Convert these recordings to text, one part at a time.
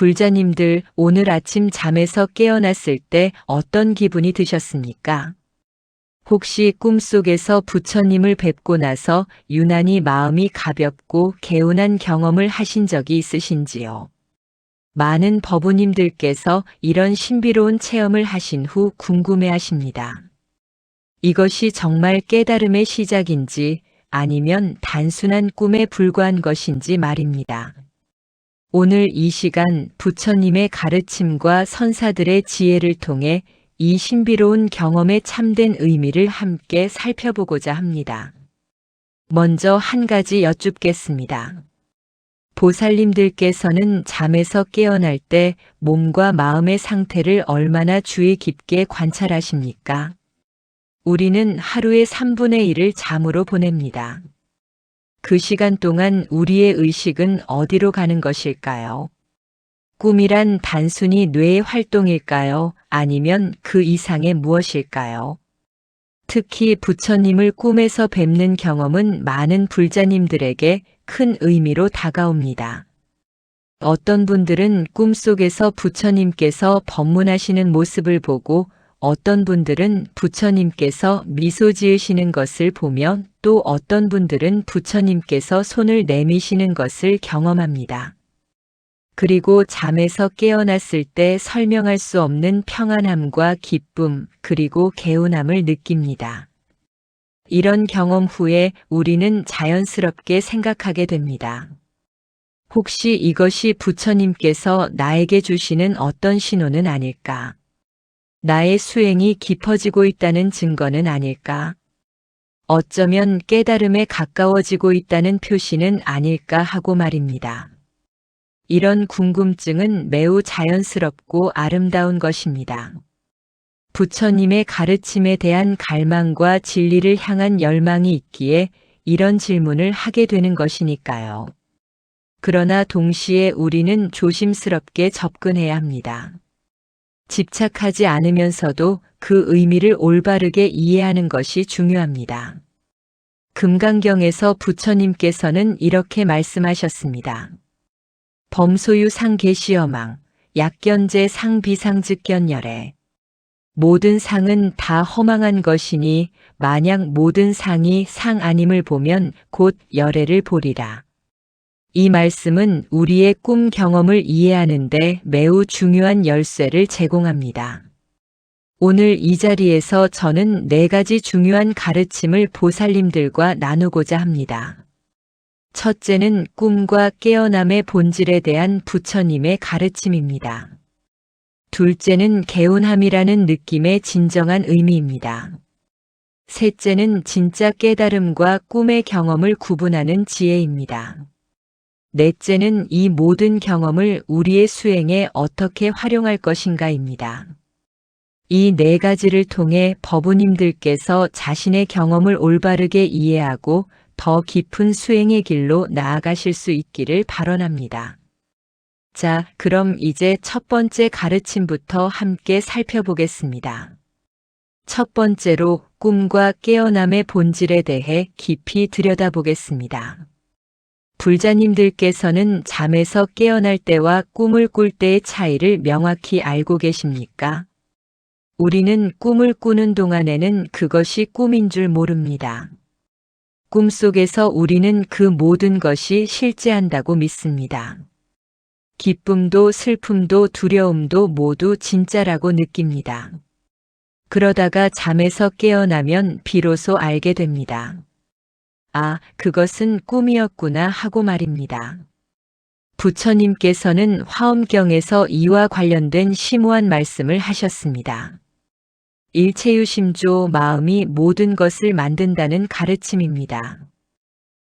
불자님들, 오늘 아침 잠에서 깨어났을 때 어떤 기분이 드셨습니까? 혹시 꿈속에서 부처님을 뵙고 나서 유난히 마음이 가볍고 개운한 경험을 하신 적이 있으신지요? 많은 법우님들께서 이런 신비로운 체험을 하신 후 궁금해하십니다. 이것이 정말 깨달음의 시작인지 아니면 단순한 꿈에 불과한 것인지 말입니다. 오늘 이 시간 부처님의 가르침과 선사들의 지혜를 통해 이 신비로운 경험의 참된 의미를 함께 살펴보고자 합니다. 먼저 한 가지 여쭙겠습니다. 보살님들께서는 잠에서 깨어날 때 몸과 마음의 상태를 얼마나 주의 깊게 관찰하십니까? 우리는 하루의 3분의 1을 잠으로 보냅니다. 그 시간 동안 우리의 의식은 어디로 가는 것일까요? 꿈이란 단순히 뇌의 활동일까요? 아니면 그 이상의 무엇일까요? 특히 부처님을 꿈에서 뵙는 경험은 많은 불자님들에게 큰 의미로 다가옵니다. 어떤 분들은 꿈속에서 부처님께서 법문하시는 모습을 보고 어떤 분들은 부처님께서 미소 지으시는 것을 보며 또 어떤 분들은 부처님께서 손을 내미시는 것을 경험합니다. 그리고 잠에서 깨어났을 때 설명할 수 없는 평안함과 기쁨 그리고 개운함을 느낍니다. 이런 경험 후에 우리는 자연스럽게 생각하게 됩니다. 혹시 이것이 부처님께서 나에게 주시는 어떤 신호는 아닐까? 나의 수행이 깊어지고 있다는 증거는 아닐까? 어쩌면 깨달음에 가까워지고 있다는 표시는 아닐까 하고 말입니다. 이런 궁금증은 매우 자연스럽고 아름다운 것입니다. 부처님의 가르침에 대한 갈망과 진리를 향한 열망이 있기에 이런 질문을 하게 되는 것이니까요. 그러나 동시에 우리는 조심스럽게 접근해야 합니다. 집착하지 않으면서도 그 의미를 올바르게 이해하는 것이 중요합니다. 금강경에서 부처님께서는 이렇게 말씀하셨습니다. 범소유 상계시여망, 약견제 상비상즉견열에 모든 상은 다 허망한 것이니 만약 모든 상이 상 아님을 보면 곧 열애를 보리라. 이 말씀은 우리의 꿈 경험을 이해하는 데 매우 중요한 열쇠를 제공합니다. 오늘 이 자리에서 저는 4가지 중요한 가르침을 보살님들과 나누고자 합니다. 첫째는 꿈과 깨어남의 본질에 대한 부처님의 가르침입니다. 둘째는 개운함이라는 느낌의 진정한 의미입니다. 셋째는 진짜 깨달음과 꿈의 경험을 구분하는 지혜입니다. 넷째는 이 모든 경험을 우리의 수행에 어떻게 활용할 것인가입니다. 이 4가지를 통해 법우님들께서 자신의 경험을 올바르게 이해하고 더 깊은 수행의 길로 나아가실 수 있기를 발언합니다. 자, 그럼 이제 첫 번째 가르침부터 함께 살펴보겠습니다. 첫 번째로 꿈과 깨어남의 본질에 대해 깊이 들여다보겠습니다. 불자님들께서는 잠에서 깨어날 때와 꿈을 꿀 때의 차이를 명확히 알고 계십니까? 우리는 꿈을 꾸는 동안에는 그것이 꿈인 줄 모릅니다. 꿈속에서 우리는 그 모든 것이 실제한다고 믿습니다. 기쁨도 슬픔도 두려움도 모두 진짜라고 느낍니다. 그러다가 잠에서 깨어나면 비로소 알게 됩니다. 아, 그것은 꿈이었구나 하고 말입니다. 부처님께서는 화엄경에서 이와 관련된 심오한 말씀을 하셨습니다. 일체유심조 마음이 모든 것을 만든다는 가르침입니다.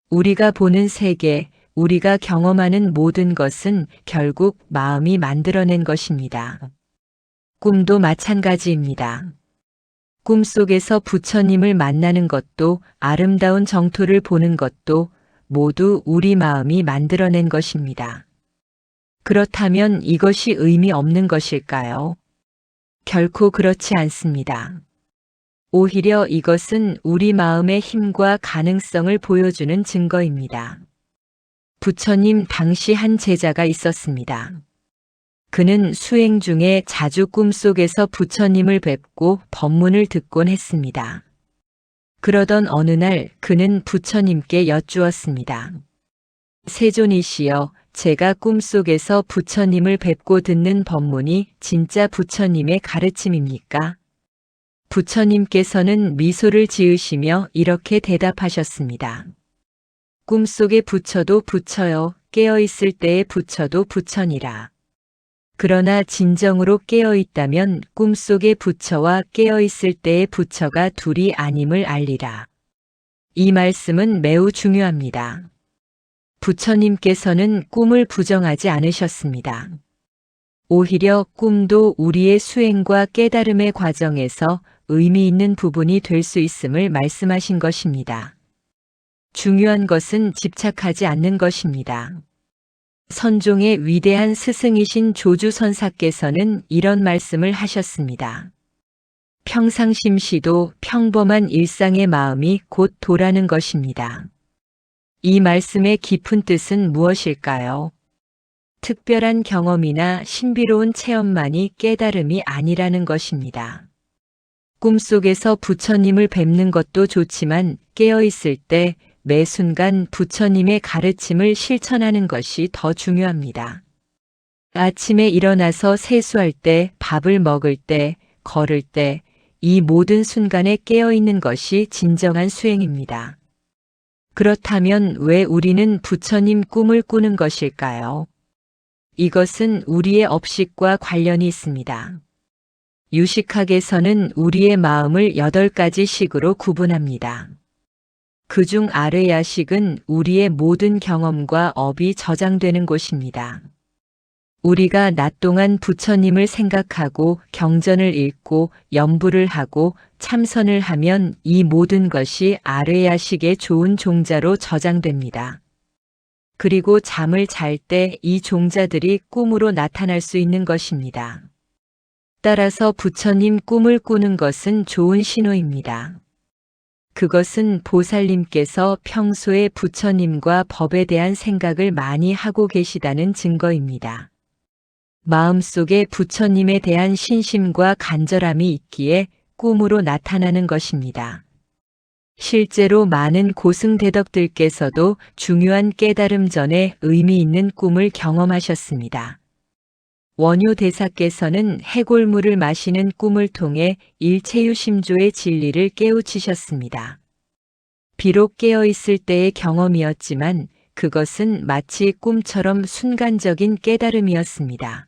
우리가 보는 세계, 우리가 경험하는 모든 것은 결국 마음이 만들어낸 것입니다. 꿈도 마찬가지입니다. 꿈속에서 부처님을 만나는 것도 아름다운 정토를 보는 것도 모두 우리 마음이 만들어낸 것입니다. 그렇다면 이것이 의미 없는 것일까요? 결코 그렇지 않습니다. 오히려 이것은 우리 마음의 힘과 가능성을 보여주는 증거입니다. 부처님 당시 한 제자가 있었습니다. 그는 수행 중에 자주 꿈속에서 부처님을 뵙고 법문을 듣곤 했습니다. 그러던 어느 날 그는 부처님께 여쭈었습니다. 세존이시여, 제가 꿈속에서 부처님을 뵙고 듣는 법문이 진짜 부처님의 가르침입니까? 부처님께서는 미소를 지으시며 이렇게 대답하셨습니다. 꿈속의 부처도 부처요, 깨어있을 때의 부처도 부처니라. 그러나 진정으로 깨어있다면 꿈속의 부처와 깨어있을 때의 부처가 둘이 아님을 알리라. 이 말씀은 매우 중요합니다. 부처님께서는 꿈을 부정하지 않으셨습니다. 오히려 꿈도 우리의 수행과 깨달음의 과정에서 의미 있는 부분이 될 수 있음을 말씀하신 것입니다. 중요한 것은 집착하지 않는 것입니다. 선종의 위대한 스승이신 조주선사께서는 이런 말씀을 하셨습니다. 평상심시도 평범한 일상의 마음이 곧 도라는 것입니다. 이 말씀의 깊은 뜻은 무엇일까요? 특별한 경험이나 신비로운 체험만이 깨달음이 아니라는 것입니다. 꿈속에서 부처님을 뵙는 것도 좋지만 깨어있을 때 매 순간 부처님의 가르침을 실천하는 것이 더 중요합니다. 아침에 일어나서 세수할 때, 밥을 먹을 때, 걸을 때, 이 모든 순간에 깨어있는 것이 진정한 수행입니다. 그렇다면 왜 우리는 부처님 꿈을 꾸는 것일까요? 이것은 우리의 업식과 관련이 있습니다. 유식학에서는 우리의 마음을 8가지 식으로 구분합니다. 그중 아뢰야식은 우리의 모든 경험과 업이 저장되는 곳입니다. 우리가 낮 동안 부처님을 생각하고 경전을 읽고 염불을 하고 참선을 하면 이 모든 것이 아뢰야식의 좋은 종자로 저장됩니다. 그리고 잠을 잘 때 이 종자들이 꿈으로 나타날 수 있는 것입니다. 따라서 부처님 꿈을 꾸는 것은 좋은 신호입니다. 그것은 보살님께서 평소에 부처님과 법에 대한 생각을 많이 하고 계시다는 증거입니다. 마음속에 부처님에 대한 신심과 간절함이 있기에 꿈으로 나타나는 것입니다. 실제로 많은 고승대덕들께서도 중요한 깨달음 전에 의미 있는 꿈을 경험하셨습니다. 원효대사께서는 해골물을 마시는 꿈을 통해 일체유심조의 진리를 깨우치셨습니다. 비록 깨어있을 때의 경험이었지만 그것은 마치 꿈처럼 순간적인 깨달음이었습니다.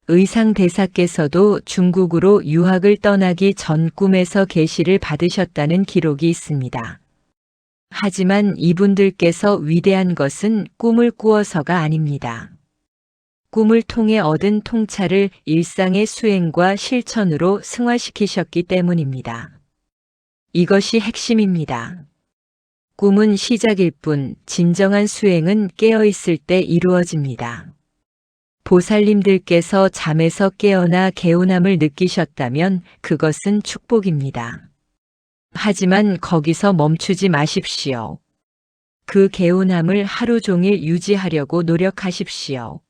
의상대사께서도 중국으로 유학을 떠나기 전 꿈에서 계시를 받으셨다는 기록이 있습니다. 하지만 이분들께서 위대한 것은 꿈을 꾸어서가 아닙니다. 꿈을 통해 얻은 통찰을 일상의 수행과 실천으로 승화시키셨기 때문입니다. 이것이 핵심입니다. 꿈은 시작일 뿐 진정한 수행은 깨어있을 때 이루어집니다. 보살님들께서 잠에서 깨어나 개운함을 느끼셨다면 그것은 축복입니다. 하지만 거기서 멈추지 마십시오. 그 개운함을 하루 종일 유지하려고 노력하십시오.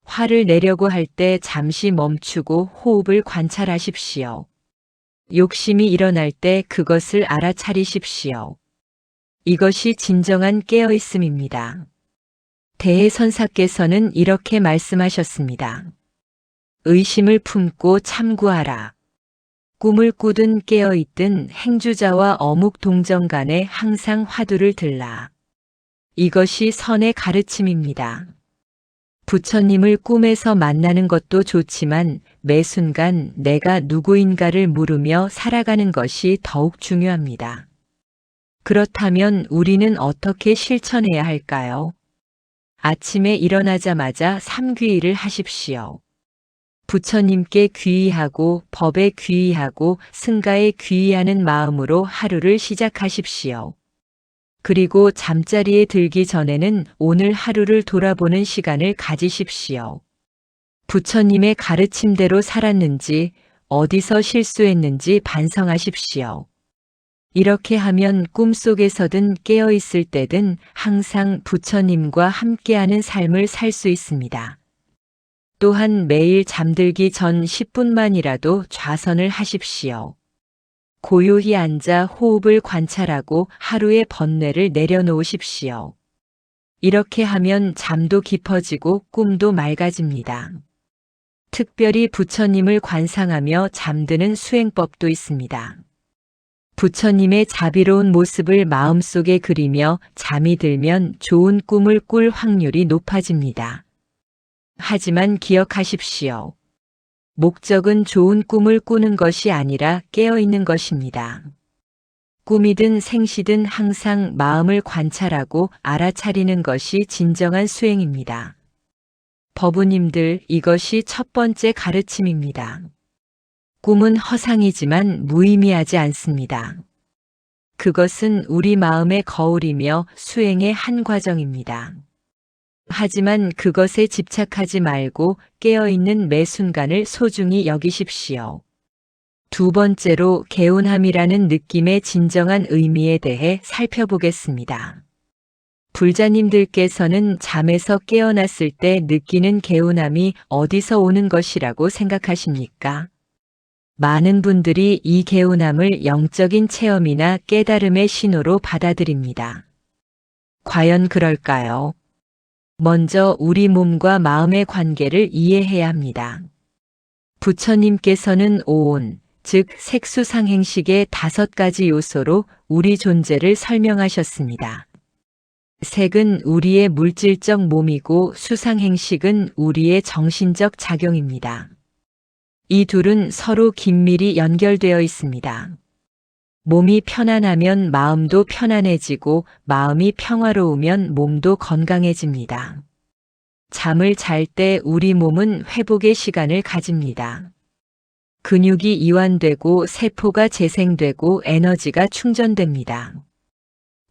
화를 내려고 할 때 잠시 멈추고 호흡을 관찰하십시오. 욕심이 일어날 때 그것을 알아차리십시오. 이것이 진정한 깨어있음입니다. 대해선사께서는 이렇게 말씀하셨습니다. 의심을 품고 참구하라. 꿈을 꾸든 깨어있든 행주자와 어묵동정 간에 항상 화두를 들라. 이것이 선의 가르침입니다. 부처님을 꿈에서 만나는 것도 좋지만 매 순간 내가 누구인가를 물으며 살아가는 것이 더욱 중요합니다. 그렇다면 우리는 어떻게 실천해야 할까요? 아침에 일어나자마자 삼귀의를 하십시오. 부처님께 귀의하고 법에 귀의하고 승가에 귀의하는 마음으로 하루를 시작하십시오. 그리고 잠자리에 들기 전에는 오늘 하루를 돌아보는 시간을 가지십시오. 부처님의 가르침대로 살았는지, 어디서 실수했는지 반성하십시오. 이렇게 하면 꿈속에서든 깨어있을 때든 항상 부처님과 함께하는 삶을 살 수 있습니다. 또한 매일 잠들기 전 10분만이라도 좌선을 하십시오. 고요히 앉아 호흡을 관찰하고 하루의 번뇌를 내려놓으십시오. 이렇게 하면 잠도 깊어지고 꿈도 맑아집니다. 특별히 부처님을 관상하며 잠드는 수행법도 있습니다. 부처님의 자비로운 모습을 마음속에 그리며 잠이 들면 좋은 꿈을 꿀 확률이 높아집니다. 하지만 기억하십시오. 목적은 좋은 꿈을 꾸는 것이 아니라 깨어있는 것입니다. 꿈이든 생시든 항상 마음을 관찰하고 알아차리는 것이 진정한 수행입니다. 법우님들, 이것이 첫 번째 가르침입니다. 꿈은 허상이지만 무의미하지 않습니다. 그것은 우리 마음의 거울이며 수행의 한 과정입니다. 하지만 그것에 집착하지 말고 깨어있는 매 순간을 소중히 여기십시오. 두 번째로 개운함이라는 느낌의 진정한 의미에 대해 살펴보겠습니다. 불자님들께서는 잠에서 깨어났을 때 느끼는 개운함이 어디서 오는 것이라고 생각하십니까? 많은 분들이 이 개운함을 영적인 체험이나 깨달음의 신호로 받아들입니다. 과연 그럴까요? 먼저 우리 몸과 마음의 관계를 이해해야 합니다. 부처님께서는 오온, 즉 색수상행식의 5가지 요소로 우리 존재를 설명하셨습니다. 색은 우리의 물질적 몸이고 수상행식은 우리의 정신적 작용입니다. 이 둘은 서로 긴밀히 연결되어 있습니다. 몸이 편안하면 마음도 편안해지고 마음이 평화로우면 몸도 건강해집니다. 잠을 잘 때 우리 몸은 회복의 시간을 가집니다. 근육이 이완되고 세포가 재생되고 에너지가 충전됩니다.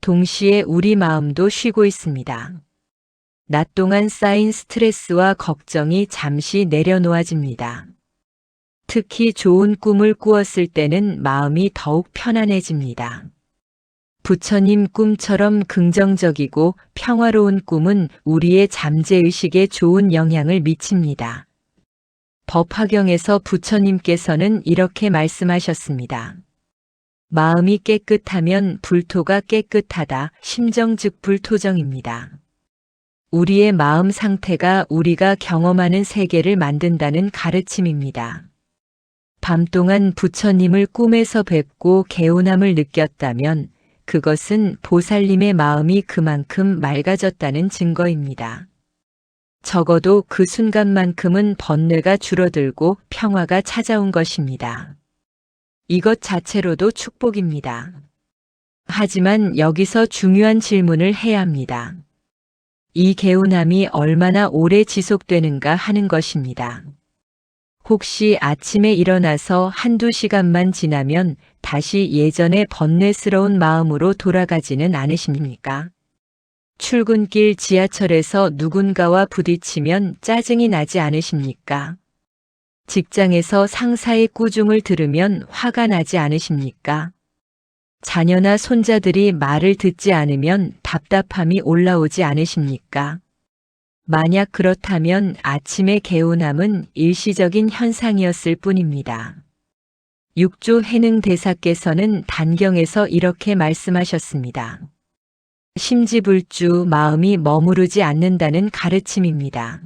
동시에 우리 마음도 쉬고 있습니다. 낮 동안 쌓인 스트레스와 걱정이 잠시 내려놓아집니다. 특히 좋은 꿈을 꾸었을 때는 마음이 더욱 편안해집니다. 부처님 꿈처럼 긍정적이고 평화로운 꿈은 우리의 잠재의식에 좋은 영향을 미칩니다. 법화경에서 부처님께서는 이렇게 말씀하셨습니다. 마음이 깨끗하면 불토가 깨끗하다. 심정 즉 불토정입니다. 우리의 마음 상태가 우리가 경험하는 세계를 만든다는 가르침입니다. 밤 동안 부처님을 꿈에서 뵙고 개운함을 느꼈다면 그것은 보살님의 마음이 그만큼 맑아졌다는 증거입니다. 적어도 그 순간만큼은 번뇌가 줄어들고 평화가 찾아온 것입니다. 이것 자체로도 축복입니다. 하지만 여기서 중요한 질문을 해야 합니다. 이 개운함이 얼마나 오래 지속되는가 하는 것입니다. 혹시 아침에 일어나서 한두 시간만 지나면 다시 예전의 번뇌스러운 마음으로 돌아가지는 않으십니까? 출근길 지하철에서 누군가와 부딪히면 짜증이 나지 않으십니까? 직장에서 상사의 꾸중을 들으면 화가 나지 않으십니까? 자녀나 손자들이 말을 듣지 않으면 답답함이 올라오지 않으십니까? 만약 그렇다면 아침의 개운함은 일시적인 현상이었을 뿐입니다. 육조 해능 대사께서는 단경에서 이렇게 말씀하셨습니다. 심지불주 마음이 머무르지 않는다는 가르침입니다.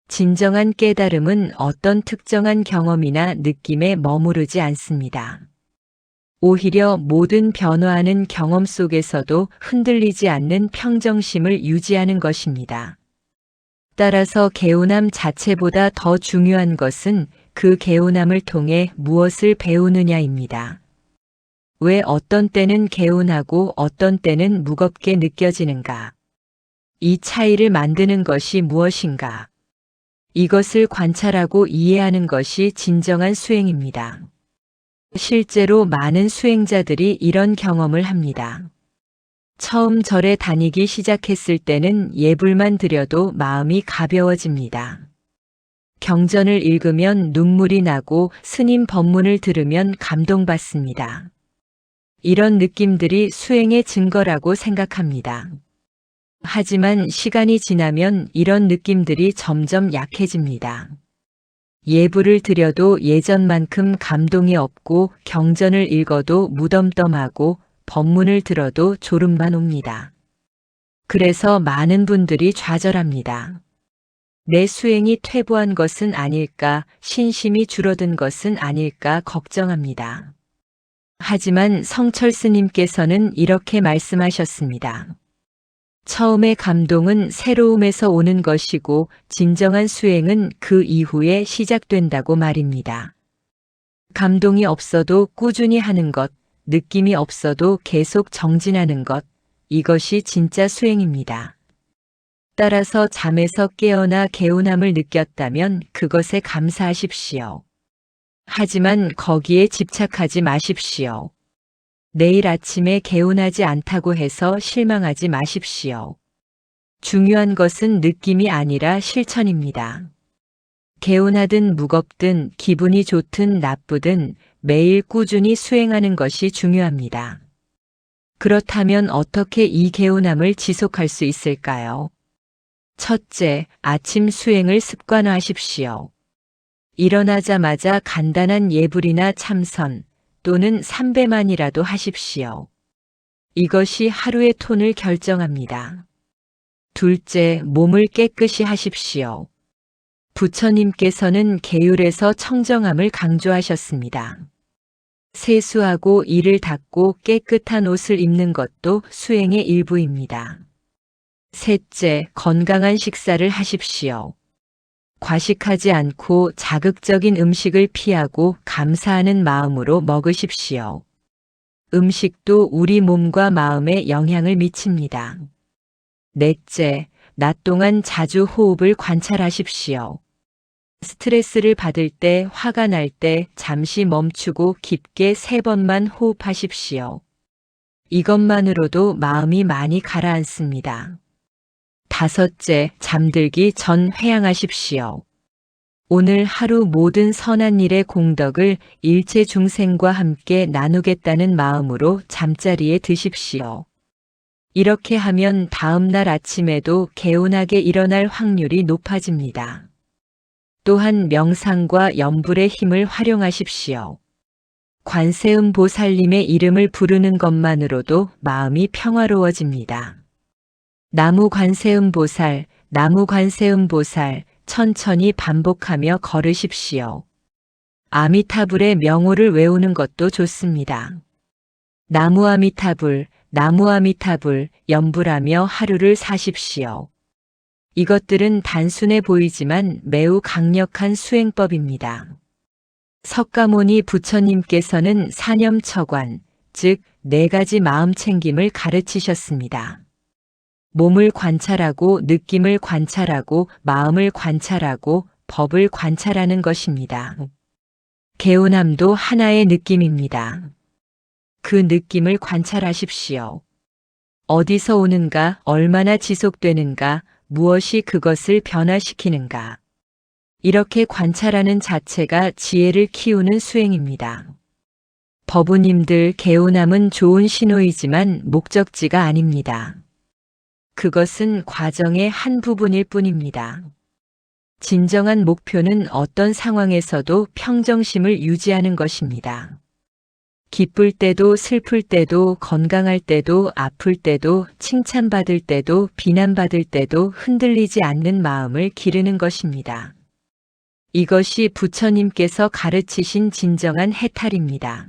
진정한 깨달음은 어떤 특정한 경험이나 느낌에 머무르지 않습니다. 오히려 모든 변화하는 경험 속에서도 흔들리지 않는 평정심을 유지하는 것입니다. 따라서 개운함 자체보다 더 중요한 것은 그 개운함을 통해 무엇을 배우느냐입니다. 왜 어떤 때는 개운하고 어떤 때는 무겁게 느껴지는가? 이 차이를 만드는 것이 무엇인가? 이것을 관찰하고 이해하는 것이 진정한 수행입니다. 실제로 많은 수행자들이 이런 경험을 합니다. 처음 절에 다니기 시작했을 때는 예불만 드려도 마음이 가벼워집니다. 경전을 읽으면 눈물이 나고 스님 법문을 들으면 감동받습니다. 이런 느낌들이 수행의 증거라고 생각합니다. 하지만 시간이 지나면 이런 느낌들이 점점 약해집니다. 예불을 드려도 예전만큼 감동이 없고 경전을 읽어도 무덤덤하고 법문을 들어도 졸음만 옵니다. 그래서 많은 분들이 좌절합니다. 내 수행이 퇴보한 것은 아닐까, 신심이 줄어든 것은 아닐까 걱정합니다. 하지만 성철 스님께서는 이렇게 말씀하셨습니다. 처음의 감동은 새로움에서 오는 것이고 진정한 수행은 그 이후에 시작된다고 말입니다. 감동이 없어도 꾸준히 하는 것, 느낌이 없어도 계속 정진하는 것, 이것이 진짜 수행입니다. 따라서 잠에서 깨어나 개운함을 느꼈다면 그것에 감사하십시오. 하지만 거기에 집착하지 마십시오. 내일 아침에 개운하지 않다고 해서 실망하지 마십시오. 중요한 것은 느낌이 아니라 실천입니다. 개운하든 무겁든 기분이 좋든 나쁘든 매일 꾸준히 수행하는 것이 중요합니다. 그렇다면 어떻게 이 개운함을 지속할 수 있을까요? 첫째, 아침 수행을 습관화하십시오. 일어나자마자 간단한 예불이나 참선 또는 삼배만이라도 하십시오. 이것이 하루의 톤을 결정합니다. 둘째, 몸을 깨끗이 하십시오. 부처님께서는 계율에서 청정함을 강조하셨습니다. 세수하고 이를 닦고 깨끗한 옷을 입는 것도 수행의 일부입니다. 셋째, 건강한 식사를 하십시오. 과식하지 않고 자극적인 음식을 피하고 감사하는 마음으로 먹으십시오. 음식도 우리 몸과 마음에 영향을 미칩니다. 넷째, 낮 동안 자주 호흡을 관찰하십시오. 스트레스를 받을 때, 화가 날 때 잠시 멈추고 깊게 3번만 호흡하십시오. 이것만으로도 마음이 많이 가라앉습니다. 다섯째, 잠들기 전 회양하십시오. 오늘 하루 모든 선한 일의 공덕을 일체 중생과 함께 나누겠다는 마음으로 잠자리에 드십시오. 이렇게 하면 다음 날 아침에도 개운하게 일어날 확률이 높아집니다. 또한 명상과 염불의 힘을 활용하십시오. 관세음 보살님의 이름을 부르는 것만으로도 마음이 평화로워집니다. 나무 관세음 보살, 나무 관세음 보살, 천천히 반복하며 걸으십시오. 아미타불의 명호를 외우는 것도 좋습니다. 나무 아미타불, 나무 아미타불, 염불하며 하루를 사십시오. 이것들은 단순해 보이지만 매우 강력한 수행법입니다. 석가모니 부처님께서는 사념처관, 즉 4가지 마음 챙김을 가르치셨습니다. 몸을 관찰하고 느낌을 관찰하고 마음을 관찰하고 법을 관찰하는 것입니다. 개운함도 하나의 느낌입니다. 그 느낌을 관찰하십시오. 어디서 오는가, 얼마나 지속되는가, 무엇이 그것을 변화시키는가. 이렇게 관찰하는 자체가 지혜를 키우는 수행입니다. 법우님들, 개운함은 좋은 신호이지만 목적지가 아닙니다. 그것은 과정의 한 부분일 뿐입니다. 진정한 목표는 어떤 상황에서도 평정심을 유지하는 것입니다. 기쁠 때도 슬플 때도 건강할 때도 아플 때도 칭찬받을 때도 비난받을 때도 흔들리지 않는 마음을 기르는 것입니다. 이것이 부처님께서 가르치신 진정한 해탈입니다.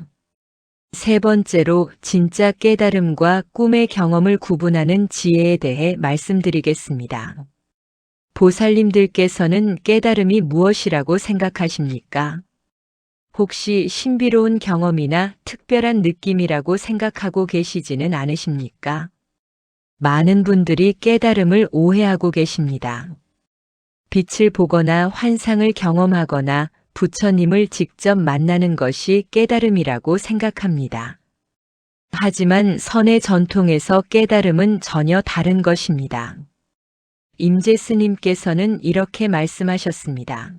세 번째로 진짜 깨달음과 꿈의 경험을 구분하는 지혜에 대해 말씀드리겠습니다. 보살님들께서는 깨달음이 무엇이라고 생각하십니까? 혹시 신비로운 경험이나 특별한 느낌이라고 생각하고 계시지는 않으십니까? 많은 분들이 깨달음을 오해하고 계십니다. 빛을 보거나 환상을 경험하거나 부처님을 직접 만나는 것이 깨달음이라고 생각합니다. 하지만 선의 전통에서 깨달음은 전혀 다른 것입니다. 임재 스님께서는 이렇게 말씀하셨습니다.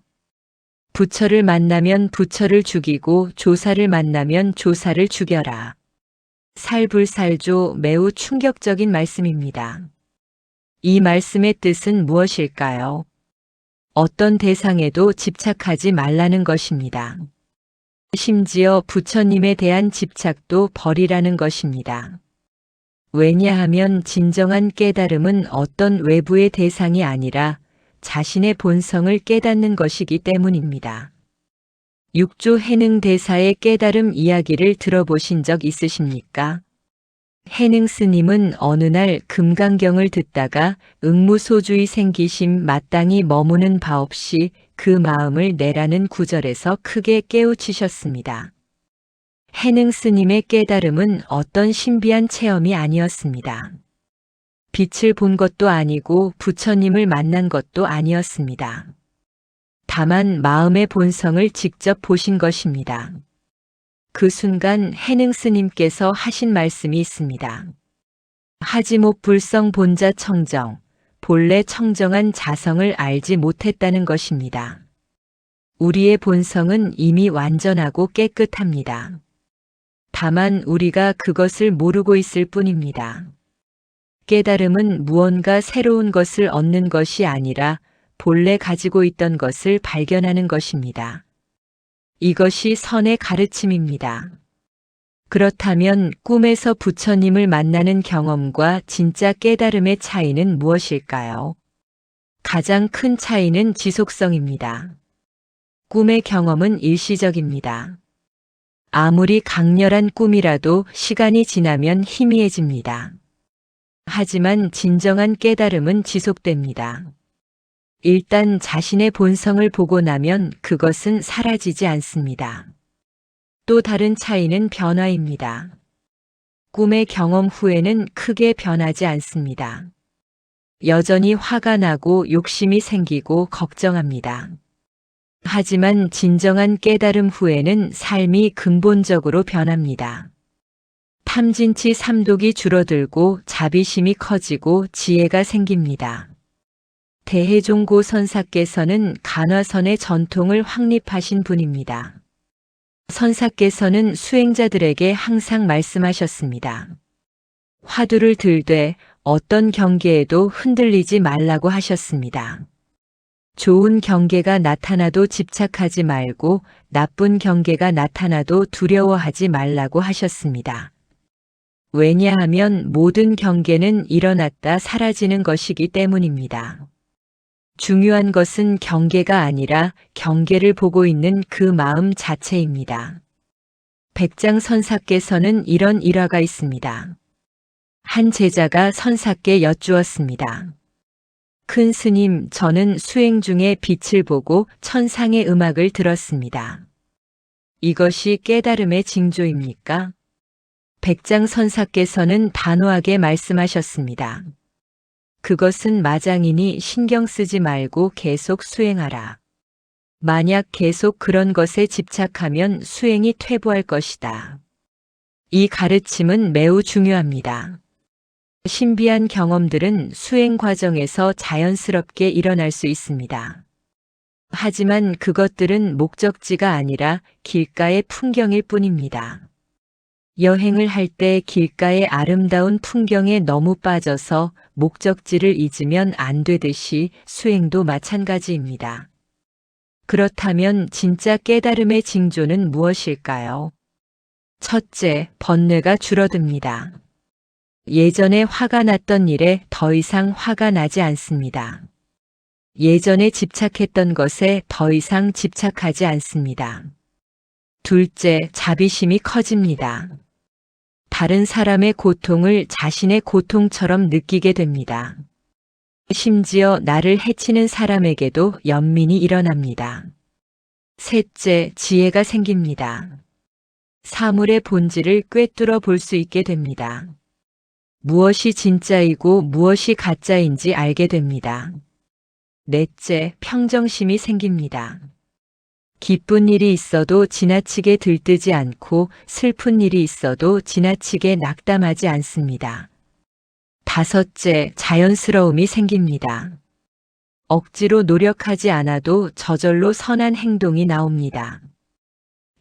부처를 만나면 부처를 죽이고 조사를 만나면 조사를 죽여라. 살불살조 매우 충격적인 말씀입니다. 이 말씀의 뜻은 무엇일까요? 어떤 대상에도 집착하지 말라는 것입니다. 심지어 부처님에 대한 집착도 버리라는 것입니다. 왜냐하면 진정한 깨달음은 어떤 외부의 대상이 아니라 자신의 본성을 깨닫는 것이기 때문입니다. 육조 해능 대사의 깨달음 이야기를 들어보신 적 있으십니까? 해능 스님은 어느 날 금강경을 듣다가 응무소주의 생기심 마땅히 머무는 바 없이 그 마음을 내라는 구절에서 크게 깨우치셨습니다. 해능 스님의 깨달음은 어떤 신비한 체험이 아니었습니다. 빛을 본 것도 아니고 부처님을 만난 것도 아니었습니다. 다만 마음의 본성을 직접 보신 것입니다. 그 순간 해능 스님께서 하신 말씀이 있습니다. 하지못 불성 본자 청정, 본래 청정한 자성을 알지 못했다는 것입니다. 우리의 본성은 이미 완전하고 깨끗합니다. 다만 우리가 그것을 모르고 있을 뿐입니다. 깨달음은 무언가 새로운 것을 얻는 것이 아니라 본래 가지고 있던 것을 발견하는 것입니다. 이것이 선의 가르침입니다. 그렇다면 꿈에서 부처님을 만나는 경험과 진짜 깨달음의 차이는 무엇일까요? 가장 큰 차이는 지속성입니다. 꿈의 경험은 일시적입니다. 아무리 강렬한 꿈이라도 시간이 지나면 희미해집니다. 하지만 진정한 깨달음은 지속됩니다. 일단 자신의 본성을 보고 나면 그것은 사라지지 않습니다. 또 다른 차이는 변화입니다. 꿈의 경험 후에는 크게 변하지 않습니다. 여전히 화가 나고 욕심이 생기고 걱정합니다. 하지만 진정한 깨달음 후에는 삶이 근본적으로 변합니다. 탐진치 삼독이 줄어들고 자비심이 커지고 지혜가 생깁니다. 대해종고 선사께서는 간화선의 전통을 확립하신 분입니다. 선사께서는 수행자들에게 항상 말씀하셨습니다. 화두를 들되 어떤 경계에도 흔들리지 말라고 하셨습니다. 좋은 경계가 나타나도 집착하지 말고 나쁜 경계가 나타나도 두려워하지 말라고 하셨습니다. 왜냐하면 모든 경계는 일어났다 사라지는 것이기 때문입니다. 중요한 것은 경계가 아니라 경계를 보고 있는 그 마음 자체입니다. 백장선사께서는 이런 일화가 있습니다. 한 제자가 선사께 여쭈었습니다. 큰 스님, 저는 수행 중에 빛을 보고 천상의 음악을 들었습니다. 이것이 깨달음의 징조입니까? 백장선사께서는 단호하게 말씀하셨습니다. 그것은 마장이니 신경 쓰지 말고 계속 수행하라. 만약 계속 그런 것에 집착하면 수행이 퇴보할 것이다. 이 가르침은 매우 중요합니다. 신비한 경험들은 수행 과정에서 자연스럽게 일어날 수 있습니다. 하지만 그것들은 목적지가 아니라 길가의 풍경일 뿐입니다. 여행을 할 때 길가의 아름다운 풍경에 너무 빠져서 목적지를 잊으면 안 되듯이 수행도 마찬가지입니다. 그렇다면 진짜 깨달음의 징조는 무엇일까요? 첫째, 번뇌가 줄어듭니다. 예전에 화가 났던 일에 더 이상 화가 나지 않습니다. 예전에 집착했던 것에 더 이상 집착하지 않습니다. 둘째, 자비심이 커집니다. 다른 사람의 고통을 자신의 고통처럼 느끼게 됩니다. 심지어 나를 해치는 사람에게도 연민이 일어납니다. 셋째, 지혜가 생깁니다. 사물의 본질을 꿰뚫어 볼 수 있게 됩니다. 무엇이 진짜이고 무엇이 가짜인지 알게 됩니다. 넷째, 평정심이 생깁니다. 기쁜 일이 있어도 지나치게 들뜨지 않고 슬픈 일이 있어도 지나치게 낙담하지 않습니다. 다섯째, 자연스러움이 생깁니다. 억지로 노력하지 않아도 저절로 선한 행동이 나옵니다.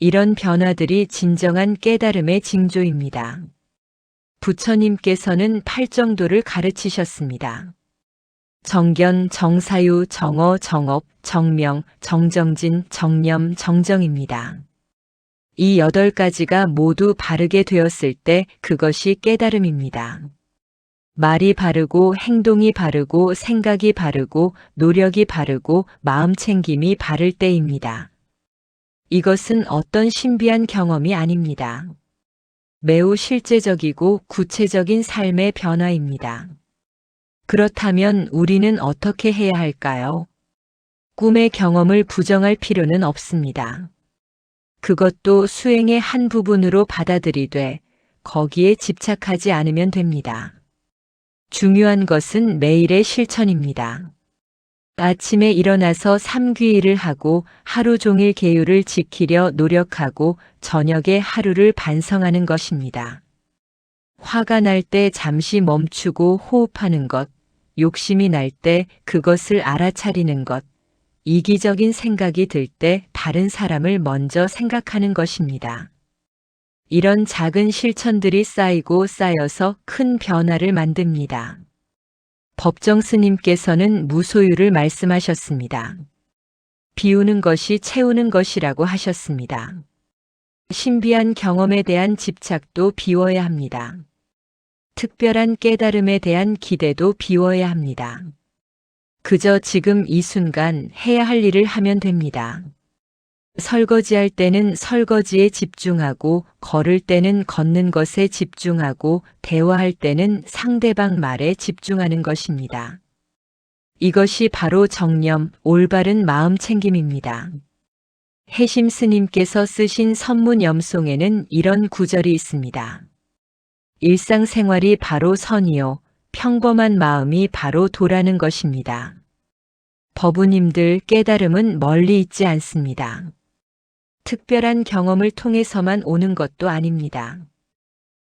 이런 변화들이 진정한 깨달음의 징조입니다. 부처님께서는 팔정도를 가르치셨습니다. 정견, 정사유, 정어, 정업, 정명, 정정진, 정념, 정정입니다. 이 8가지가 모두 바르게 되었을 때 그것이 깨달음입니다. 말이 바르고 행동이 바르고 생각이 바르고 노력이 바르고 마음 챙김이 바를 때입니다. 이것은 어떤 신비한 경험이 아닙니다. 매우 실제적이고 구체적인 삶의 변화입니다. 그렇다면 우리는 어떻게 해야 할까요? 꿈의 경험을 부정할 필요는 없습니다. 그것도 수행의 한 부분으로 받아들이되 거기에 집착하지 않으면 됩니다. 중요한 것은 매일의 실천입니다. 아침에 일어나서 삼귀일을 하고 하루 종일 계율을 지키려 노력하고 저녁에 하루를 반성하는 것입니다. 화가 날 때 잠시 멈추고 호흡하는 것, 욕심이 날 때 그것을 알아차리는 것, 이기적인 생각이 들 때 다른 사람을 먼저 생각하는 것입니다. 이런 작은 실천들이 쌓이고 쌓여서 큰 변화를 만듭니다. 법정 스님께서는 무소유를 말씀하셨습니다. 비우는 것이 채우는 것이라고 하셨습니다. 신비한 경험에 대한 집착도 비워야 합니다. 특별한 깨달음에 대한 기대도 비워야 합니다. 그저 지금 이 순간 해야 할 일을 하면 됩니다. 설거지할 때는 설거지에 집중하고, 걸을 때는 걷는 것에 집중하고, 대화할 때는 상대방 말에 집중하는 것입니다. 이것이 바로 정념, 올바른 마음 챙김입니다. 해심 스님께서 쓰신 선문염송에는 이런 구절이 있습니다. 일상생활이 바로 선이요, 평범한 마음이 바로 도라는 것입니다. 법우님들, 깨달음은 멀리 있지 않습니다. 특별한 경험을 통해서만 오는 것도 아닙니다.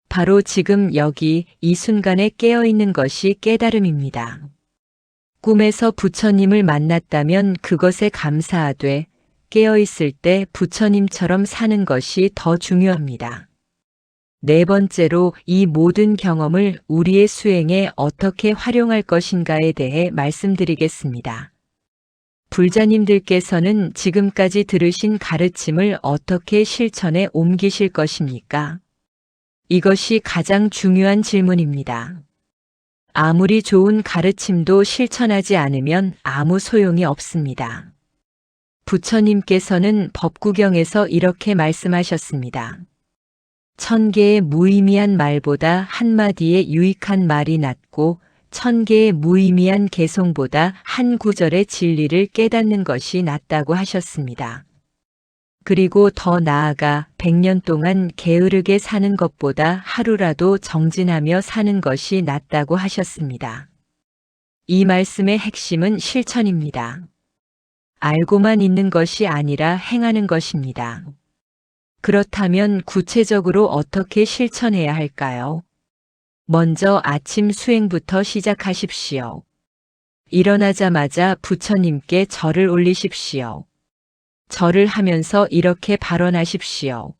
바로 지금 여기 이 순간에 깨어있는 것이 깨달음입니다. 꿈에서 부처님을 만났다면 그것에 감사하되 깨어있을 때 부처님처럼 사는 것이 더 중요합니다. 네 번째로 이 모든 경험을 우리의 수행에 어떻게 활용할 것인가에 대해 말씀드리겠습니다. 불자님들께서는 지금까지 들으신 가르침을 어떻게 실천에 옮기실 것입니까? 이것이 가장 중요한 질문입니다. 아무리 좋은 가르침도 실천하지 않으면 아무 소용이 없습니다. 부처님께서는 법구경에서 이렇게 말씀하셨습니다. 1000개의 무의미한 말보다 한마디의 유익한 말이 낫고 1000개의 무의미한 개송보다 한 구절의 진리를 깨닫는 것이 낫다고 하셨습니다. 그리고 더 나아가 100년 동안 게으르게 사는 것보다 하루라도 정진하며 사는 것이 낫다고 하셨습니다. 이 말씀의 핵심은 실천입니다. 알고만 있는 것이 아니라 행하는 것입니다. 그렇다면 구체적으로 어떻게 실천해야 할까요? 먼저 아침 수행부터 시작하십시오. 일어나자마자 부처님께 절을 올리십시오. 절을 하면서 이렇게 발언하십시오.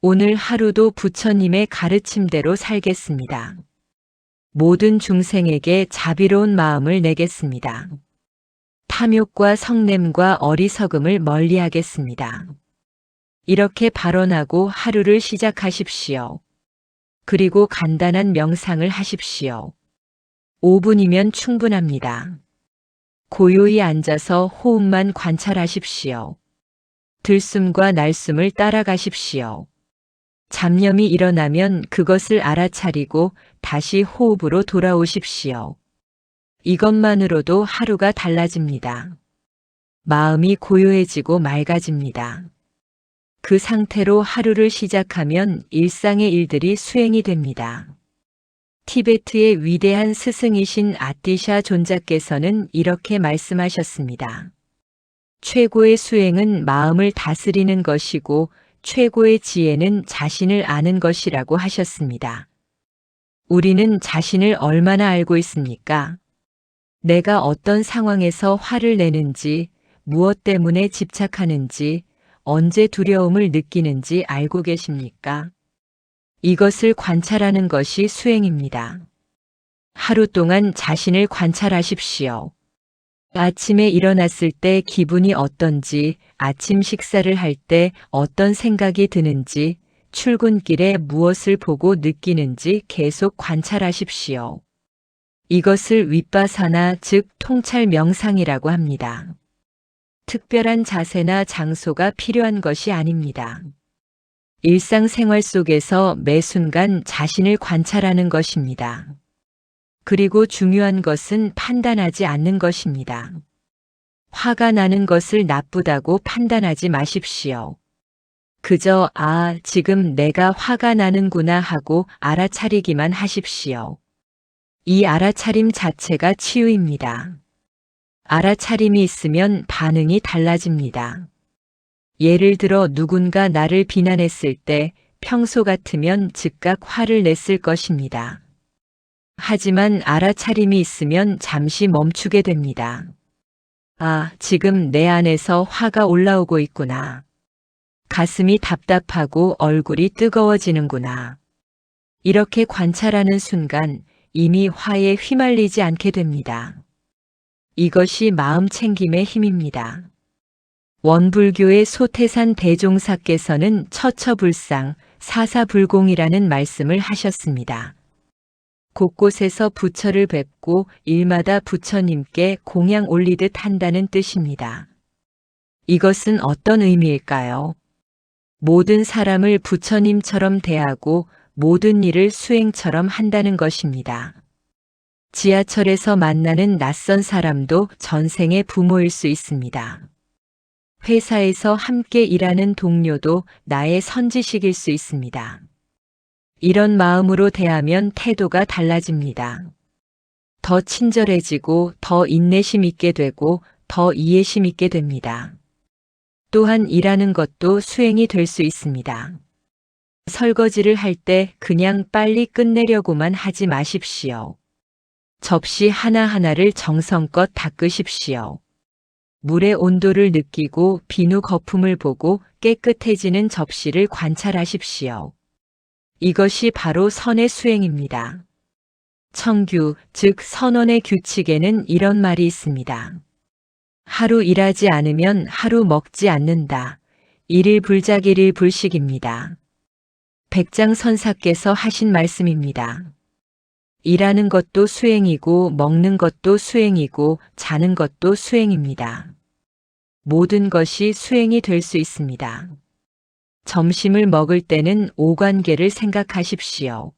오늘 하루도 부처님의 가르침대로 살겠습니다. 모든 중생에게 자비로운 마음을 내겠습니다. 탐욕과 성냄과 어리석음을 멀리하겠습니다. 이렇게 발언하고 하루를 시작하십시오. 그리고 간단한 명상을 하십시오. 5분이면 충분합니다. 고요히 앉아서 호흡만 관찰하십시오. 들숨과 날숨을 따라가십시오. 잡념이 일어나면 그것을 알아차리고 다시 호흡으로 돌아오십시오. 이것만으로도 하루가 달라집니다. 마음이 고요해지고 맑아집니다. 그 상태로 하루를 시작하면 일상의 일들이 수행이 됩니다. 티베트의 위대한 스승이신 아티샤 존자께서는 이렇게 말씀하셨습니다. 최고의 수행은 마음을 다스리는 것이고 최고의 지혜는 자신을 아는 것이라고 하셨습니다. 우리는 자신을 얼마나 알고 있습니까? 내가 어떤 상황에서 화를 내는지, 무엇 때문에 집착하는지, 언제 두려움을 느끼는지 알고 계십니까? 이것을 관찰하는 것이 수행입니다. 하루 동안 자신을 관찰하십시오. 아침에 일어났을 때 기분이 어떤지, 아침 식사를 할 때 어떤 생각이 드는지, 출근길에 무엇을 보고 느끼는지 계속 관찰하십시오. 이것을 윗바사나 즉 통찰 명상이라고 합니다. 특별한 자세나 장소가 필요한 것이 아닙니다. 일상생활 속에서 매 순간 자신을 관찰하는 것입니다. 그리고 중요한 것은 판단하지 않는 것입니다. 화가 나는 것을 나쁘다고 판단하지 마십시오. 그저 지금 내가 화가 나는구나 하고 알아차리기만 하십시오. 이 알아차림 자체가 치유입니다. 알아차림이 있으면 반응이 달라집니다. 예를 들어 누군가 나를 비난했을 때 평소 같으면 즉각 화를 냈을 것입니다. 하지만 알아차림이 있으면 잠시 멈추게 됩니다. 지금 내 안에서 화가 올라오고 있구나. 가슴이 답답하고 얼굴이 뜨거워지는구나. 이렇게 관찰하는 순간 이미 화에 휘말리지 않게 됩니다. 이것이 마음 챙김의 힘입니다. 원불교의 소태산 대종사께서는 처처불상, 사사불공이라는 말씀을 하셨습니다. 곳곳에서 부처를 뵙고 일마다 부처님께 공양 올리듯 한다는 뜻입니다. 이것은 어떤 의미일까요? 모든 사람을 부처님처럼 대하고 모든 일을 수행처럼 한다는 것입니다. 지하철에서 만나는 낯선 사람도 전생의 부모일 수 있습니다. 회사에서 함께 일하는 동료도 나의 선지식일 수 있습니다. 이런 마음으로 대하면 태도가 달라집니다. 더 친절해지고 더 인내심 있게 되고 더 이해심 있게 됩니다. 또한 일하는 것도 수행이 될 수 있습니다. 설거지를 할 때 그냥 빨리 끝내려고만 하지 마십시오. 접시 하나하나를 정성껏 닦으십시오. 물의 온도를 느끼고 비누 거품을 보고 깨끗해지는 접시를 관찰하십시오. 이것이 바로 선의 수행입니다. 청규, 즉 선원의 규칙에는 이런 말이 있습니다. 하루 일하지 않으면 하루 먹지 않는다. 일일 불작일일 불식입니다. 백장선사께서 하신 말씀입니다. 일하는 것도 수행이고 먹는 것도 수행이고 자는 것도 수행입니다. 모든 것이 수행이 될 수 있습니다. 점심을 먹을 때는 오관계를 생각하십시오.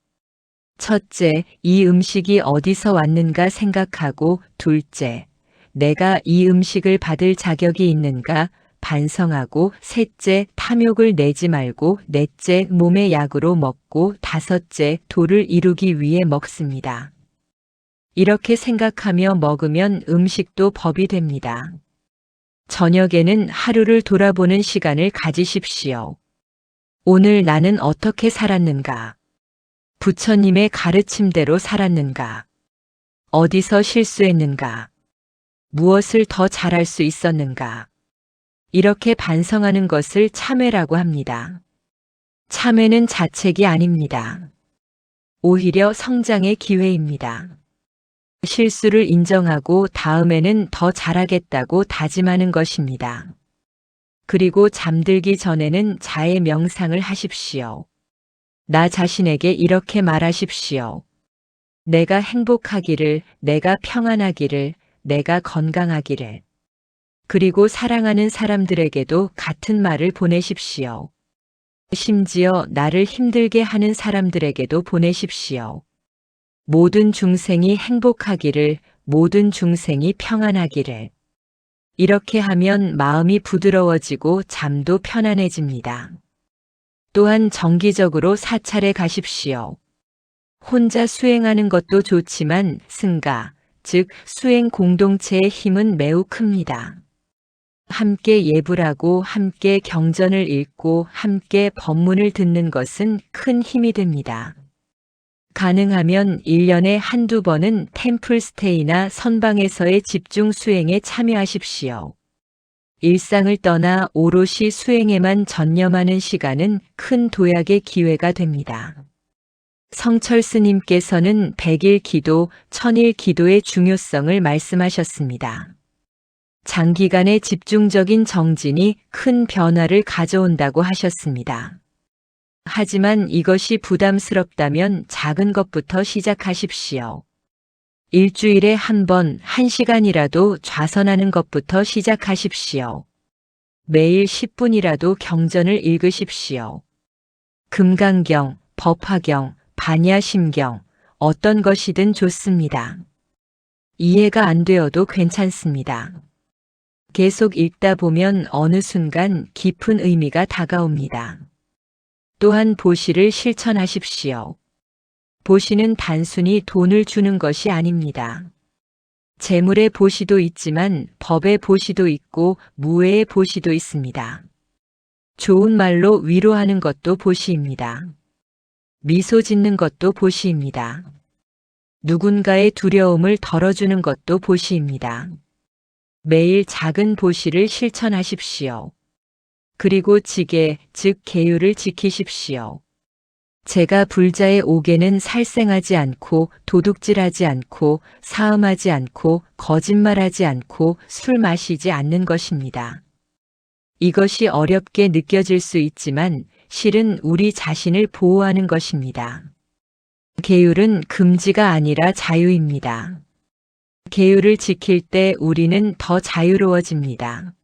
첫째, 이 음식이 어디서 왔는가 생각하고, 둘째, 내가 이 음식을 받을 자격이 있는가 반성하고, 셋째, 탐욕을 내지 말고, 넷째, 몸의 약으로 먹고, 다섯째, 도를 이루기 위해 먹습니다. 이렇게 생각하며 먹으면 음식도 법이 됩니다. 저녁에는 하루를 돌아보는 시간을 가지십시오. 오늘 나는 어떻게 살았는가? 부처님의 가르침대로 살았는가? 어디서 실수했는가? 무엇을 더 잘할 수 있었는가? 이렇게 반성하는 것을 참회라고 합니다. 참회는 자책이 아닙니다. 오히려 성장의 기회입니다. 실수를 인정하고 다음에는 더 잘하겠다고 다짐하는 것입니다. 그리고 잠들기 전에는 자해 명상을 하십시오. 나 자신에게 이렇게 말하십시오. 내가 행복하기를, 내가 평안하기를, 내가 건강하기를. 그리고 사랑하는 사람들에게도 같은 말을 보내십시오. 심지어 나를 힘들게 하는 사람들에게도 보내십시오. 모든 중생이 행복하기를, 모든 중생이 평안하기를. 이렇게 하면 마음이 부드러워지고 잠도 편안해집니다. 또한 정기적으로 사찰에 가십시오. 혼자 수행하는 것도 좋지만 승가, 즉 수행 공동체의 힘은 매우 큽니다. 함께 예불하고 함께 경전을 읽고 함께 법문을 듣는 것은 큰 힘이 됩니다. 가능하면 1년에 한두 번은 템플스테이나 선방에서의 집중 수행에 참여하십시오. 일상을 떠나 오롯이 수행에만 전념하는 시간은 큰 도약의 기회가 됩니다. 성철 스님께서는 100일 기도, 1000일 기도의 중요성을 말씀하셨습니다. 장기간의 집중적인 정진이 큰 변화를 가져온다고 하셨습니다. 하지만 이것이 부담스럽다면 작은 것부터 시작하십시오. 일주일에 한 번, 1시간이라도 좌선하는 것부터 시작하십시오. 매일 10분이라도 경전을 읽으십시오. 금강경, 법화경, 반야심경, 어떤 것이든 좋습니다. 이해가 안 되어도 괜찮습니다. 계속 읽다 보면 어느 순간 깊은 의미가 다가옵니다. 또한 보시를 실천하십시오. 보시는 단순히 돈을 주는 것이 아닙니다. 재물의 보시도 있지만 법의 보시도 있고 무예의 보시도 있습니다. 좋은 말로 위로하는 것도 보시입니다. 미소 짓는 것도 보시입니다. 누군가의 두려움을 덜어주는 것도 보시입니다. 매일 작은 보시를 실천하십시오. 그리고 지계, 즉 계율을 지키십시오. 제가 불자의 옥에는 살생하지 않고 도둑질하지 않고 사음하지 않고 거짓말하지 않고 술 마시지 않는 것입니다. 이것이 어렵게 느껴질 수 있지만 실은 우리 자신을 보호하는 것입니다. 계율은 금지가 아니라 자유입니다. 계율을 지킬 때 우리는 더 자유로워집니다.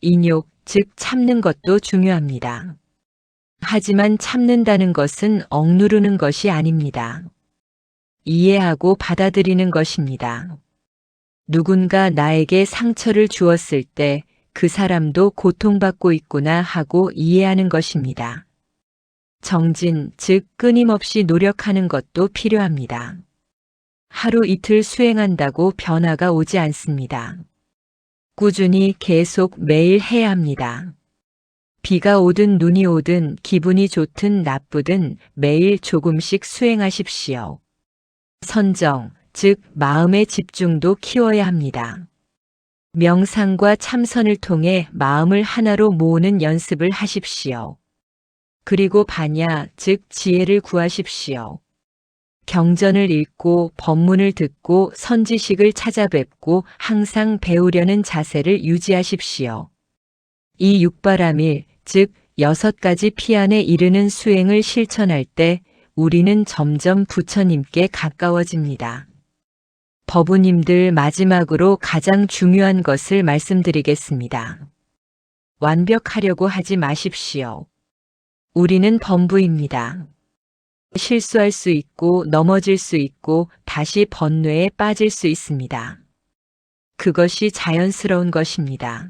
인욕, 즉 참는 것도 중요합니다. 하지만 참는다는 것은 억누르는 것이 아닙니다. 이해하고 받아들이는 것입니다. 누군가 나에게 상처를 주었을 때 그 사람도 고통받고 있구나 하고 이해하는 것입니다. 정진, 즉 끊임없이 노력하는 것도 필요합니다. 하루 이틀 수행한다고 변화가 오지 않습니다. 꾸준히 계속 매일 해야 합니다. 비가 오든 눈이 오든 기분이 좋든 나쁘든 매일 조금씩 수행하십시오. 선정, 즉 마음의 집중도 키워야 합니다. 명상과 참선을 통해 마음을 하나로 모으는 연습을 하십시오. 그리고 반야, 즉 지혜를 구하십시오. 경전을 읽고 법문을 듣고 선지식을 찾아뵙고 항상 배우려는 자세를 유지하십시오. 이 육바라밀, 즉 6가지 피안에 이르는 수행을 실천할 때 우리는 점점 부처님께 가까워집니다. 법우님들, 마지막으로 가장 중요한 것을 말씀드리겠습니다. 완벽하려고 하지 마십시오. 우리는 범부입니다. 실수할 수 있고 넘어질 수 있고 다시 번뇌에 빠질 수 있습니다. 그것이 자연스러운 것입니다.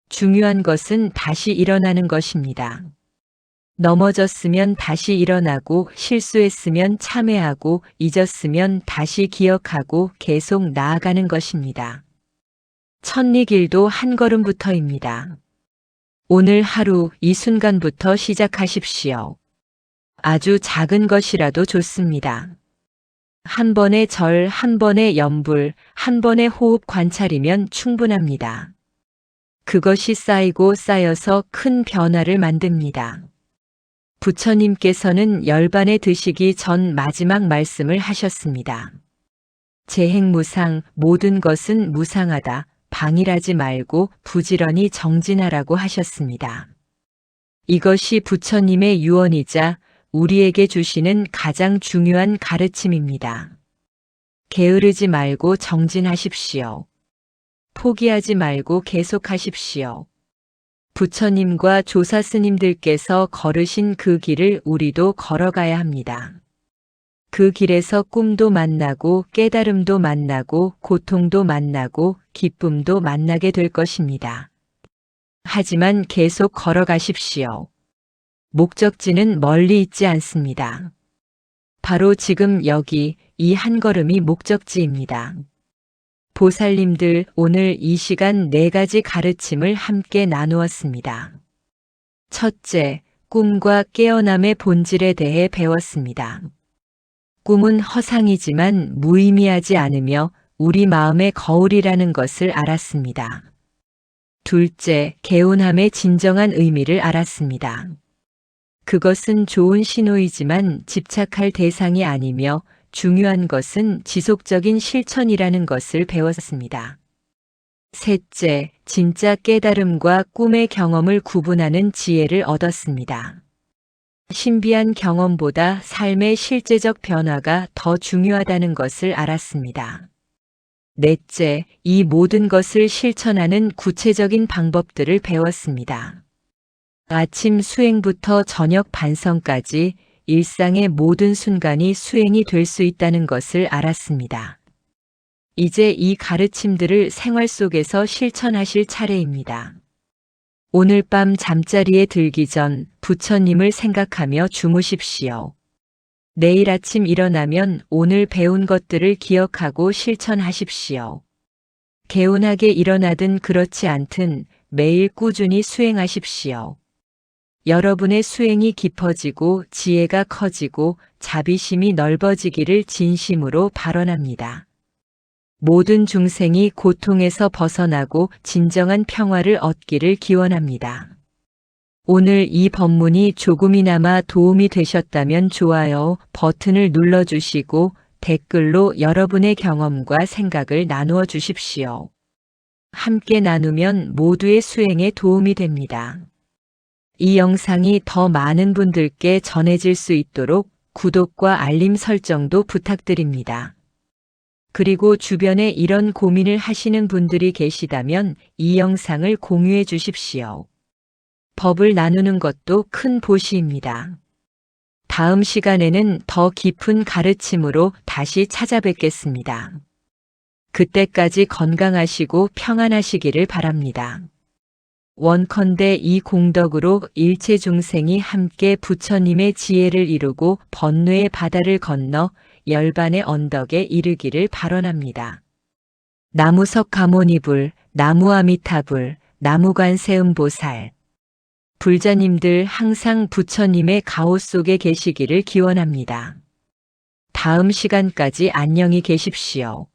중요한 것은 다시 일어나는 것입니다. 넘어졌으면 다시 일어나고 실수했으면 참회하고 잊었으면 다시 기억하고 계속 나아가는 것입니다. 천리길도 한 걸음부터입니다. 오늘 하루 이 순간부터 시작하십시오. 아주 작은 것이라도 좋습니다. 한 번의 절, 한 번의 염불, 한 번의 호흡 관찰이면 충분합니다. 그것이 쌓이고 쌓여서 큰 변화를 만듭니다. 부처님께서는 열반에 드시기 전 마지막 말씀을 하셨습니다. 재행무상, 모든 것은 무상하다. 방일하지 말고 부지런히 정진하라고 하셨습니다. 이것이 부처님의 유언이자 우리에게 주시는 가장 중요한 가르침입니다. 게으르지 말고 정진하십시오. 포기하지 말고 계속하십시오. 부처님과 조사 스님들께서 걸으신 그 길을 우리도 걸어가야 합니다. 그 길에서 꿈도 만나고 깨달음도 만나고 고통도 만나고 기쁨도 만나게 될 것입니다. 하지만 계속 걸어가십시오. 목적지는 멀리 있지 않습니다. 바로 지금 여기 이 한 걸음이 목적지입니다. 보살님들, 오늘 이 시간 4가지 가르침을 함께 나누었습니다. 첫째, 꿈과 깨어남의 본질에 대해 배웠습니다. 꿈은 허상이지만 무의미하지 않으며 우리 마음의 거울이라는 것을 알았습니다. 둘째, 개운함의 진정한 의미를 알았습니다. 그것은 좋은 신호이지만 집착할 대상이 아니며 중요한 것은 지속적인 실천이라는 것을 배웠습니다. 셋째, 진짜 깨달음과 꿈의 경험을 구분하는 지혜를 얻었습니다. 신비한 경험보다 삶의 실제적 변화가 더 중요하다는 것을 알았습니다. 넷째, 이 모든 것을 실천하는 구체적인 방법들을 배웠습니다. 아침 수행부터 저녁 반성까지 일상의 모든 순간이 수행이 될 수 있다는 것을 알았습니다. 이제 이 가르침들을 생활 속에서 실천하실 차례입니다. 오늘 밤 잠자리에 들기 전 부처님을 생각하며 주무십시오. 내일 아침 일어나면 오늘 배운 것들을 기억하고 실천하십시오. 개운하게 일어나든 그렇지 않든 매일 꾸준히 수행하십시오. 여러분의 수행이 깊어지고 지혜가 커지고 자비심이 넓어지기를 진심으로 발언합니다. 모든 중생이 고통에서 벗어나고 진정한 평화를 얻기를 기원합니다. 오늘 이 법문이 조금이나마 도움이 되셨다면 좋아요 버튼을 눌러주시고 댓글로 여러분의 경험과 생각을 나누어 주십시오. 함께 나누면 모두의 수행에 도움이 됩니다. 이 영상이 더 많은 분들께 전해질 수 있도록 구독과 알림 설정도 부탁드립니다. 그리고 주변에 이런 고민을 하시는 분들이 계시다면 이 영상을 공유해 주십시오. 법을 나누는 것도 큰 보시입니다. 다음 시간에는 더 깊은 가르침으로 다시 찾아뵙겠습니다. 그때까지 건강하시고 평안하시기를 바랍니다. 원컨대 이 공덕으로 일체 중생이 함께 부처님의 지혜를 이루고 번뇌의 바다를 건너 열반의 언덕에 이르기를 발언합니다. 나무석 가모니불, 나무아미타불, 나무관세음보살. 불자님들 항상 부처님의 가호 속에 계시기를 기원합니다. 다음 시간까지 안녕히 계십시오.